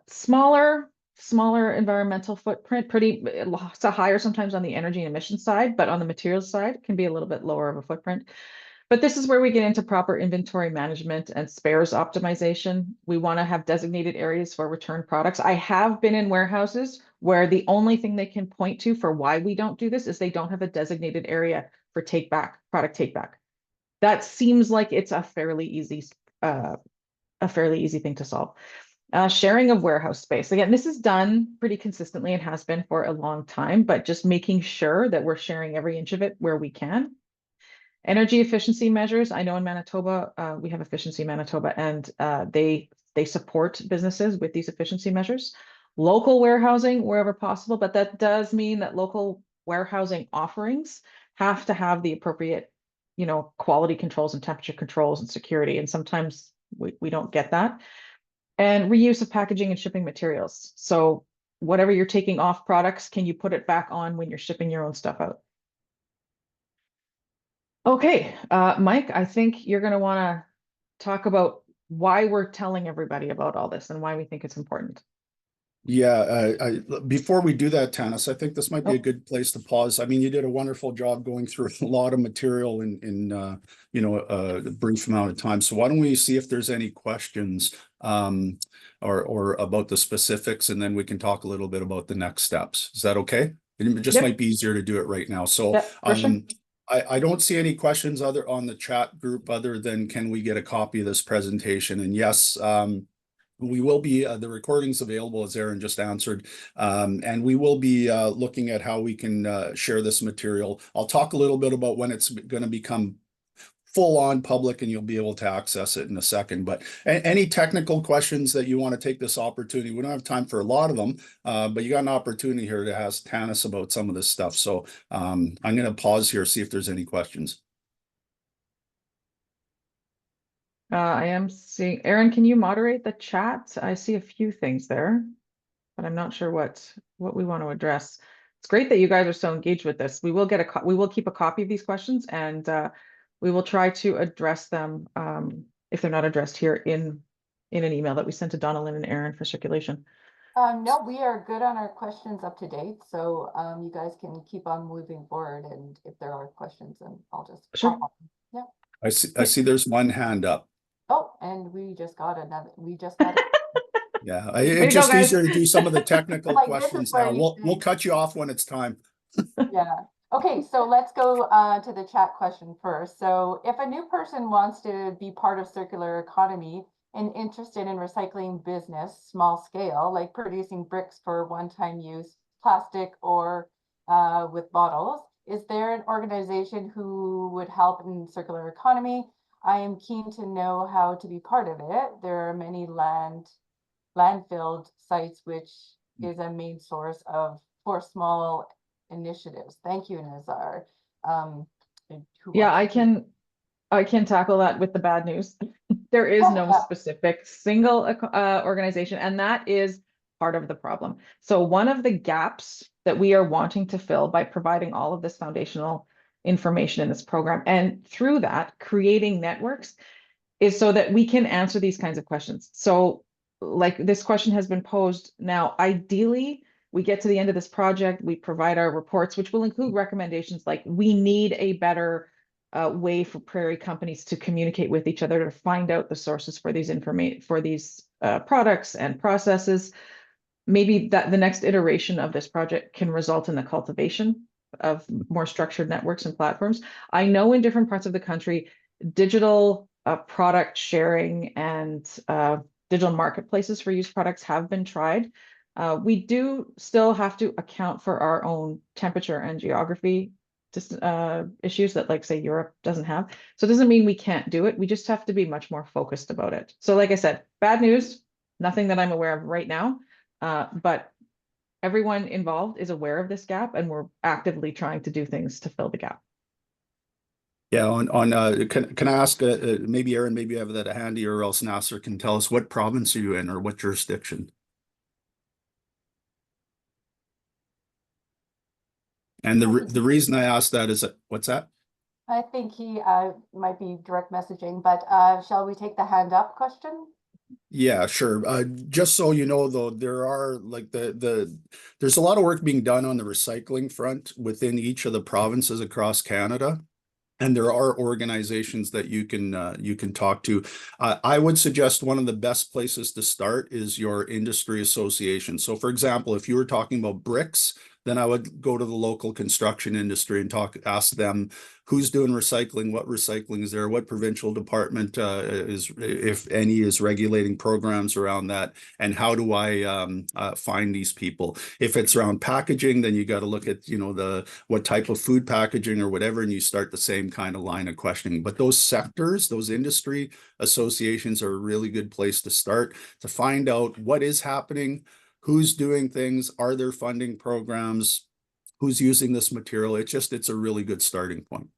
Smaller environmental footprint, so higher sometimes on the energy and emission side, but on the materials side can be a little bit lower of a footprint. But this is where we get into proper inventory management and spares optimization. We want to have designated areas for return products. I have been in warehouses where the only thing they can point to for why we don't do this is they don't have a designated area for product take back. That seems like it's a fairly easy thing to solve. Sharing of warehouse space. Again, this is done pretty consistently and has been for a long time, but just making sure that we're sharing every inch of it where we can. Energy efficiency measures. I know in Manitoba, we have Efficiency Manitoba, and they support businesses with these efficiency measures. Local warehousing wherever possible, but that does mean that local warehousing offerings have to have the appropriate, quality controls and temperature controls and security. And sometimes we don't get that. And reuse of packaging and shipping materials. So whatever you're taking off products, can you put it back on when you're shipping your own stuff out? Okay, Mike, I think you're going to want to talk about why we're telling everybody about all this and why we think it's important. Yeah, before we do that, Tanis, I think this might be a good place to pause. I mean, you did a wonderful job going through a lot of material in a brief amount of time. So why don't we see if there's any questions or about the specifics, and then we can talk a little bit about the next steps. Is that okay? It just might be easier to do it right now. So sure. I don't see any questions on the chat group other than can we get a copy of this presentation? And yes, we will be, the recordings available, as Aaron just answered, and we will be looking at how we can share this material. I'll talk a little bit about when it's going to become full on public and you'll be able to access it in a second. But any technical questions that you want to take this opportunity, we don't have time for a lot of them, but you got an opportunity here to ask Tanis about some of this stuff. So I'm going to pause here, see if there's any questions. I am seeing, Aaron, can you moderate the chat? I see a few things there, but I'm not sure what we want to address. It's great that you guys are so engaged with this. We will keep a copy of these questions, and we will try to address them if they're not addressed here in an email that we sent to Donalyn and Aaron for circulation. No, we are good on our questions up to date, so you guys can keep on moving forward, and if there are questions, then I'll just sure. Yeah. I see there's one hand up. Oh, and we just got another. Yeah, it's just easier to do some of the technical questions now. We'll cut you off when it's time. Yeah. Okay, so let's go to the chat question first. So if a new person wants to be part of circular economy and interested in recycling business, small scale, like producing bricks for one-time use, plastic, or with bottles, is there an organization who would help in circular economy? I am keen to know how to be part of it. There are many landfilled sites, which is a main source for small initiatives. Thank you, Nazar. Yeah, I can tackle that with the bad news. There is no specific single organization, and that is part of the problem. So one of the gaps that we are wanting to fill by providing all of this foundational information in this program, and through that, creating networks, is so that we can answer these kinds of questions. So like this question has been posed now, ideally, we get to the end of this project, we provide our reports, which will include recommendations like we need a better way for prairie companies to communicate with each other to find out the sources for these products and processes. Maybe that the next iteration of this project can result in the cultivation of more structured networks and platforms. I know in different parts of the country, digital product sharing and digital marketplaces for used products have been tried. We do still have to account for our own temperature and geography issues that, like, say, Europe doesn't have. So it doesn't mean we can't do it. We just have to be much more focused about it. So like I said, bad news, nothing that I'm aware of right now, but everyone involved is aware of this gap, and we're actively trying to do things to fill the gap. Yeah, can I ask, maybe Aaron, maybe you have that handy, or else Nasser can tell us, what province are you in or what jurisdiction? And the reason I asked that is that, what's that? I think he might be direct messaging, but shall we take the hand up question? Yeah, sure. Just so you know, though, there are like there's a lot of work being done on the recycling front within each of the provinces across Canada. And there are organizations that you can talk to. I would suggest one of the best places to start is your industry association. So, for example, if you were talking about bricks, then I would go to the local construction industry and ask them who's doing recycling, what recycling is there, what provincial department is, if any, is regulating programs around that, and how do I find these people? If it's around packaging, then you got to look at, what type of food packaging or whatever, and you start the same kind of line of questioning. But those sectors, those industry associations are a really good place to start to find out what is happening, who's doing things, are there funding programs, who's using this material. It's a really good starting point.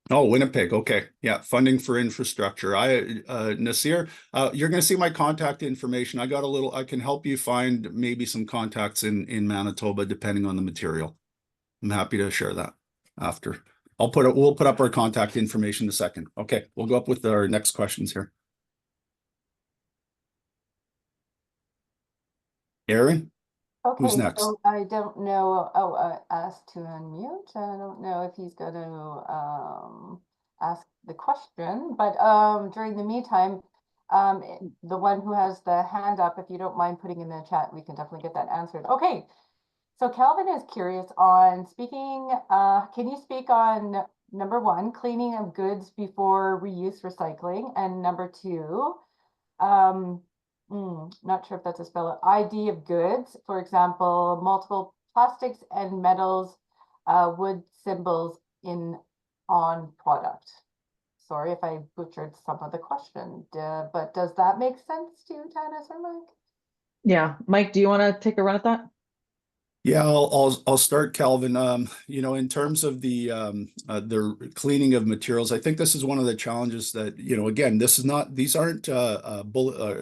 Oh, Winnipeg. Okay. Yeah. Funding for infrastructure. Nasir, you're going to see my contact information. I can help you find maybe some contacts in Manitoba, depending on the material. I'm happy to share that after. We'll put up our contact information in a second. Okay. We'll go up with our next questions here. Aaron? Okay, Who's next? so I don't know. Oh, asked to unmute. I don't know if he's going to ask the question, but during the meantime, the one who has the hand up, if you don't mind putting in the chat, we can definitely get that answered. Okay, so Calvin is curious on speaking. Can you speak on number one, cleaning of goods before reuse recycling, and number two, not sure if that's a spell. ID of goods, for example, multiple plastics and metals, wood symbols on product. Sorry if I butchered some of the question, but does that make sense to you, Tanis or Mike? Yeah, Mike, do you want to take a run at that? Yeah, I'll start, Calvin. In terms of the cleaning of materials, I think this is one of the challenges that, again, these aren't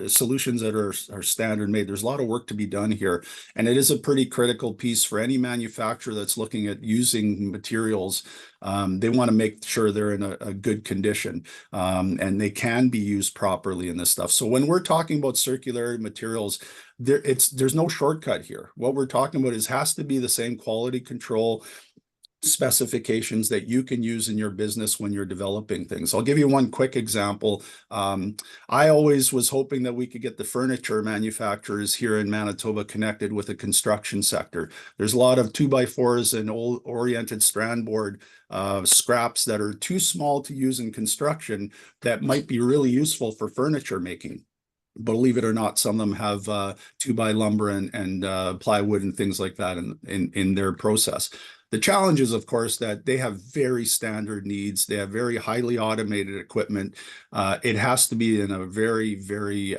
solutions that are standard made. There's a lot of work to be done here, and it is a pretty critical piece for any manufacturer that's looking at using materials. They want to make sure they're in a good condition, and they can be used properly in this stuff. So when we're talking about circular materials, there's no shortcut here. What we're talking about has to be the same quality control specifications that you can use in your business when you're developing things. I'll give you one quick example. I always was hoping that we could get the furniture manufacturers here in Manitoba connected with the construction sector. There's a lot of 2x4s and old oriented strand board scraps that are too small to use in construction that might be really useful for furniture making. Believe it or not, some of them have 2x lumber and plywood and things like that in their process. The challenge is, of course, that they have very standard needs. They have very highly automated equipment. It has to be in a very, very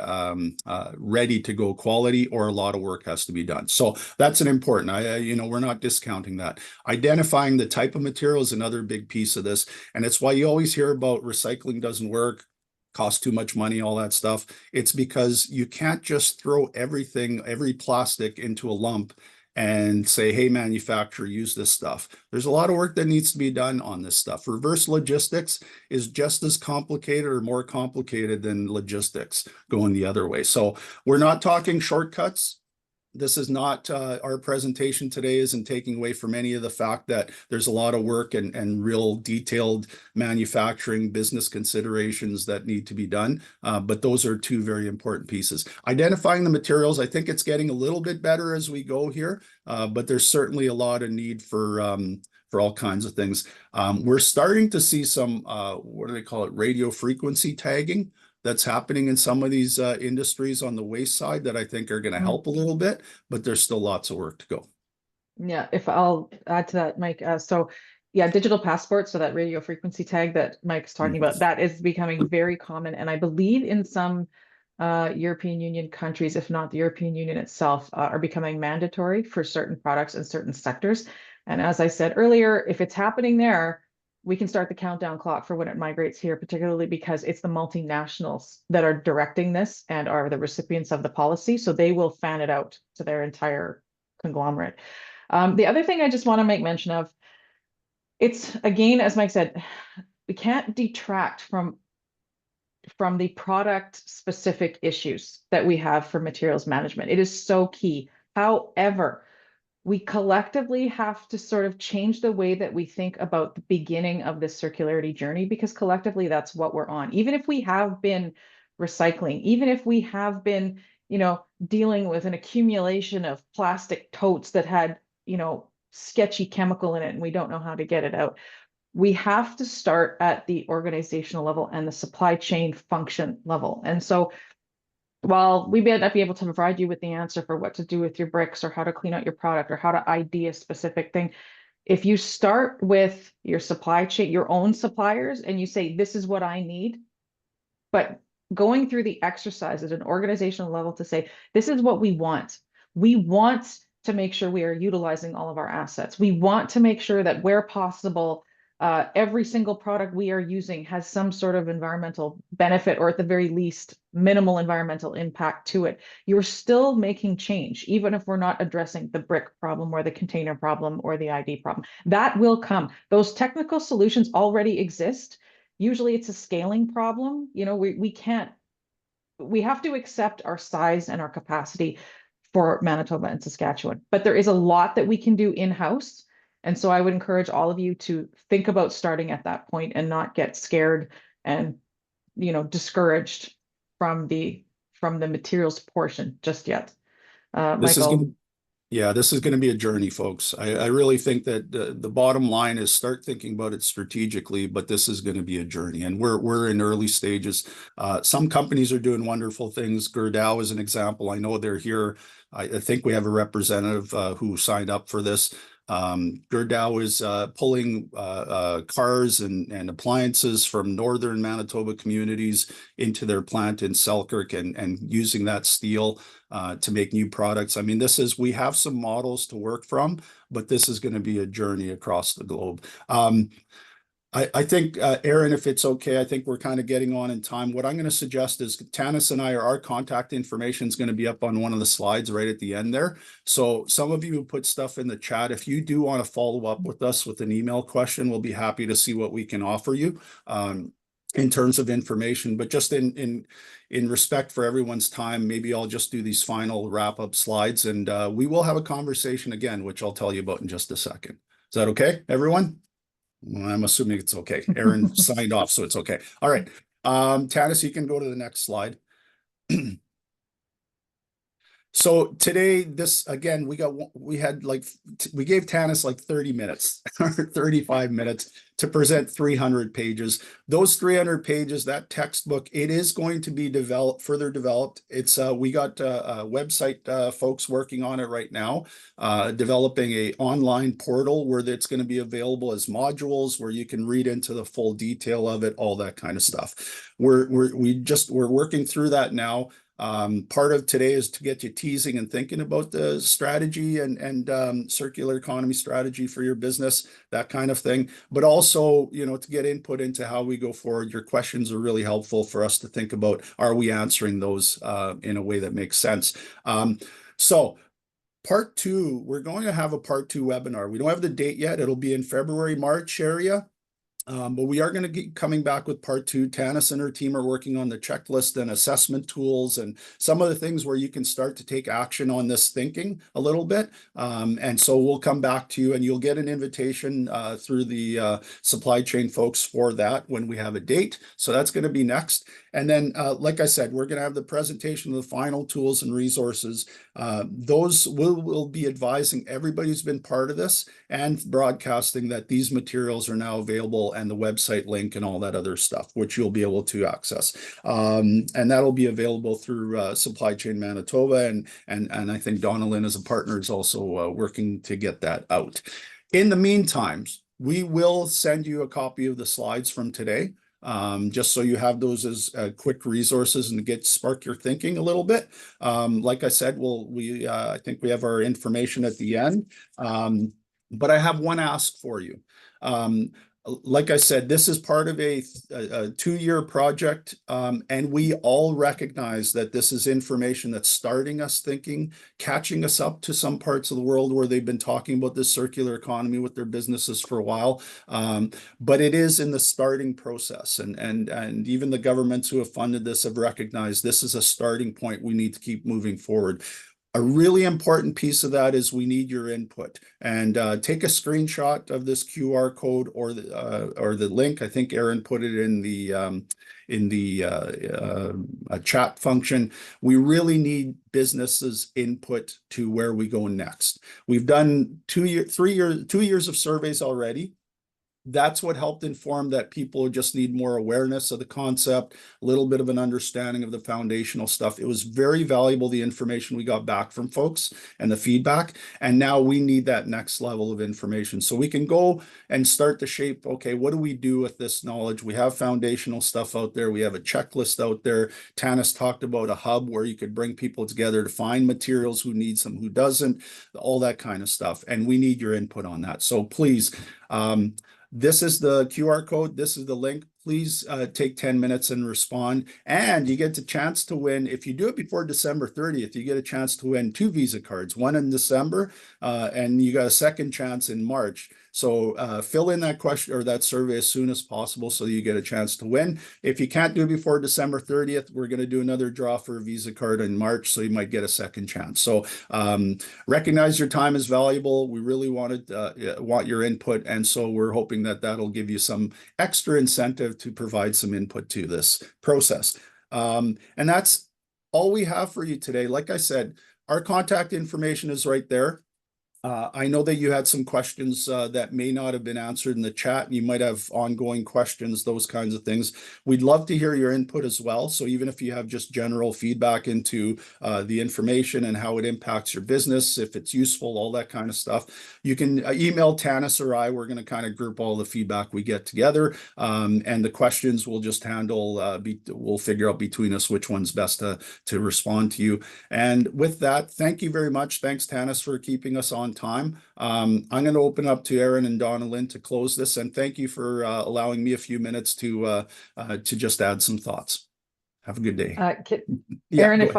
ready to go quality, or a lot of work has to be done. So that's an important, we're not discounting that. Identifying the type of material is another big piece of this. And it's why you always hear about recycling doesn't work. costs too much money, all that stuff. It's because you can't just throw everything, every plastic into a lump and say, hey, manufacturer, use this stuff. There's a lot of work that needs to be done on this stuff. Reverse logistics is just as complicated or more complicated than logistics going the other way. So we're not talking shortcuts. This is not our presentation today isn't taking away from any of the fact that there's a lot of work and real detailed manufacturing business considerations that need to be done. But those are two very important pieces. Identifying the materials, I think it's getting a little bit better as we go here, but there's certainly a lot of need for all kinds of things. We're starting to see some, what do they call it, radio frequency tagging that's happening in some of these industries on the waste side that I think are going to help a little bit, but there's still lots of work to go. Yeah, if I'll add to that, Mike. So yeah, digital passports, so that radio frequency tag that Mike's talking about, that is becoming very common. And I believe in some European Union countries, if not the European Union itself, are becoming mandatory for certain products and certain sectors. And as I said earlier, if it's happening there, we can start the countdown clock for when it migrates here, particularly because it's the multinationals that are directing this and are the recipients of the policy. So they will fan it out to their entire conglomerate. The other thing I just want to make mention of, it's again, as Mike said, we can't detract from the product specific issues that we have for materials management. It is so key. However, we collectively have to sort of change the way that we think about the beginning of this circularity journey, because collectively that's what we're on. Even if we have been recycling, even if we have been, dealing with an accumulation of plastic totes that had, sketchy chemical in it and we don't know how to get it out. We have to start at the organizational level and the supply chain function level. And so while we may not be able to provide you with the answer for what to do with your bricks or how to clean out your product or how to ID a specific thing, if you start with your supply chain, your own suppliers, and you say, this is what I need, but going through the exercise at an organizational level to say, this is what we want. We want to make sure we are utilizing all of our assets. We want to make sure that where possible, every single product we are using has some sort of environmental benefit, or at the very least, minimal environmental impact to it. You're still making change, even if we're not addressing the brick problem or the container problem or the ID problem. That will come. Those technical solutions already exist. Usually it's a scaling problem. We have to accept our size and our capacity for Manitoba and Saskatchewan, but there is a lot that we can do in-house. And so I would encourage all of you to think about starting at that point and not get scared and, discouraged from the materials portion just yet. Michael. This is going to be a journey, folks. I really think that the bottom line is start thinking about it strategically, but this is going to be a journey, and we're in early stages. Some companies are doing wonderful things. Gerdau is an example. I know they're here. I think we have a representative who signed up for this. Gerdau is pulling cars and appliances from northern Manitoba communities into their plant in Selkirk and using that steel to make new products. I mean, we have some models to work from, but this is going to be a journey across the globe. I think, Aaron, if it's okay, I think we're kind of getting on in time. What I'm going to suggest is Tanis and our contact information is going to be up on one of the slides right at the end there. So some of you who put stuff in the chat, if you do want to follow up with us with an email question, we'll be happy to see what we can offer you in terms of information. But just in respect for everyone's time, maybe I'll just do these final wrap-up slides, and we will have a conversation again, which I'll tell you about in just a second. Is that okay, everyone? Well, I'm assuming it's okay. Aaron signed off, so it's okay. All right. Tanis, you can go to the next slide. So today, we gave Tanis like 30 minutes or 35 minutes to present 300 pages. Those 300 pages, that textbook, it is going to be further developed. It's we got website folks working on it right now, developing a online portal where it's going to be available as modules where you can read into the full detail of it, all that kind of stuff. We're working through that now. Part of today is to get you teasing and thinking about the strategy and circular economy strategy for your business, that kind of thing. But also, you know, to get input into how we go forward. Your questions are really helpful for us to think about, are we answering those in a way that makes sense? So part two, we're going to have a part two webinar. We don't have the date yet. It'll be in February, March area. But we are going to be coming back with part two. Tanis and her team are working on the checklist and assessment tools and some of the things where you can start to take action on this thinking a little bit. And so we'll come back to you, and you'll get an invitation through the supply chain folks for that when we have a date. So that's going to be next. And then, like I said, we're going to have the presentation of the final tools and resources. Those will be advising everybody who's been part of this and broadcasting that these materials are now available, and the website link and all that other stuff, which you'll be able to access. And that'll be available through Supply Chain Manitoba. And I think Donna Lynn as a partner is also working to get that out. In the meantime, we will send you a copy of the slides from today. Just so you have those as quick resources and to spark your thinking a little bit. Like I said, I think we have our information at the end. But I have one ask for you. Like I said, this is part of a 2-year project, and we all recognize that this is information that's starting us thinking, catching us up to some parts of the world where they've been talking about this circular economy with their businesses for a while. But it is in the starting process, and even the governments who have funded this have recognized this is a starting point. We need to keep moving forward. A really important piece of that is we need your input, and take a screenshot of this QR code or the link. I think Aaron put it in the chat function. We really need businesses' input to where we go next. We've done 2 years of surveys already. That's what helped inform that people just need more awareness of the concept, a little bit of an understanding of the foundational stuff. It was very valuable, the information we got back from folks and the feedback. And now we need that next level of information so we can go and start to shape, okay, what do we do with this knowledge? We have foundational stuff out there. We have a checklist out there. Tanis talked about a hub where you could bring people together to find materials, who needs them, who doesn't, all that kind of stuff. And we need your input on that. So please, this is the QR code. This is the link. Please take 10 minutes and respond. And you get the chance to win. If you do it before December 30th, you get a chance to win 2 Visa cards, one in December, and you got a second chance in March. So fill in that question or that survey as soon as possible so you get a chance to win. If you can't do it before December 30th, we're going to do another draw for a Visa card in March, so you might get a second chance. So recognize your time is valuable. We really want your input, and so we're hoping that that'll give you some extra incentive to provide some input to this process. And that's all we have for you today. Like I said, our contact information is right there. I know that you had some questions that may not have been answered in the chat. You might have ongoing questions, those kinds of things. We'd love to hear your input as well. So even if you have just general feedback into the information and how it impacts your business, if it's useful, all that kind of stuff, you can email Tanis or I. We're going to kind of group all the feedback we get together, and the questions we'll just handle. We'll figure out between us which one's best to respond to you. And with that, thank you very much. Thanks, Tanis, for keeping us on time. I'm going to open up to Aaron and Donna Lynn to close this, and thank you for allowing me a few minutes to just add some thoughts. Have a good day. Aaron,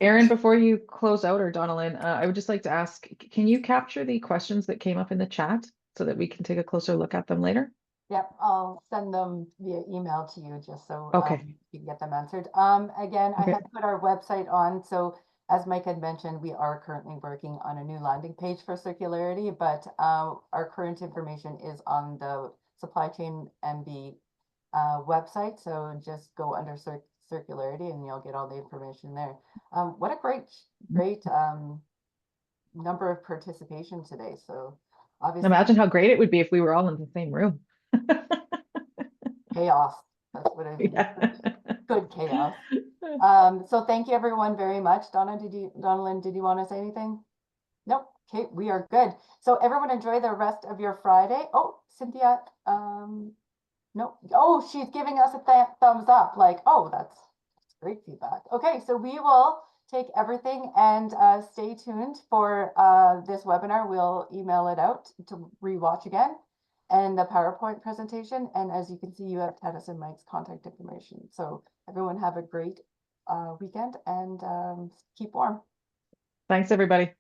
Aaron, before you close out, or Donna Lynn, I would just like to ask, can you capture the questions that came up in the chat so that we can take a closer look at them later? Yep, I'll send them via email to you just so you can get them answered. Again, I had put our website on, so as Mike had mentioned, we are currently working on a new landing page for Circularity, but our current information is on the Supply Chain MB website. So just go under Circularity and you'll get all the information there. What a great number of participation today. So obviously, imagine how great it would be if we were all in the same room. Chaos. That's what it is. Yeah. Good chaos. So thank you everyone very much. Donna Lynn, did you want to say anything? Nope. Okay, we are good. So everyone enjoy the rest of your Friday. Oh, Cynthia, no. Oh, she's giving us a thumbs up. Like, oh, that's Great feedback. Okay, so we will take everything and stay tuned for this webinar. We'll email it out to rewatch again and the PowerPoint presentation. And as you can see, you have Tanis and Mike's contact information. So everyone have a great weekend and keep warm. Thanks, everybody.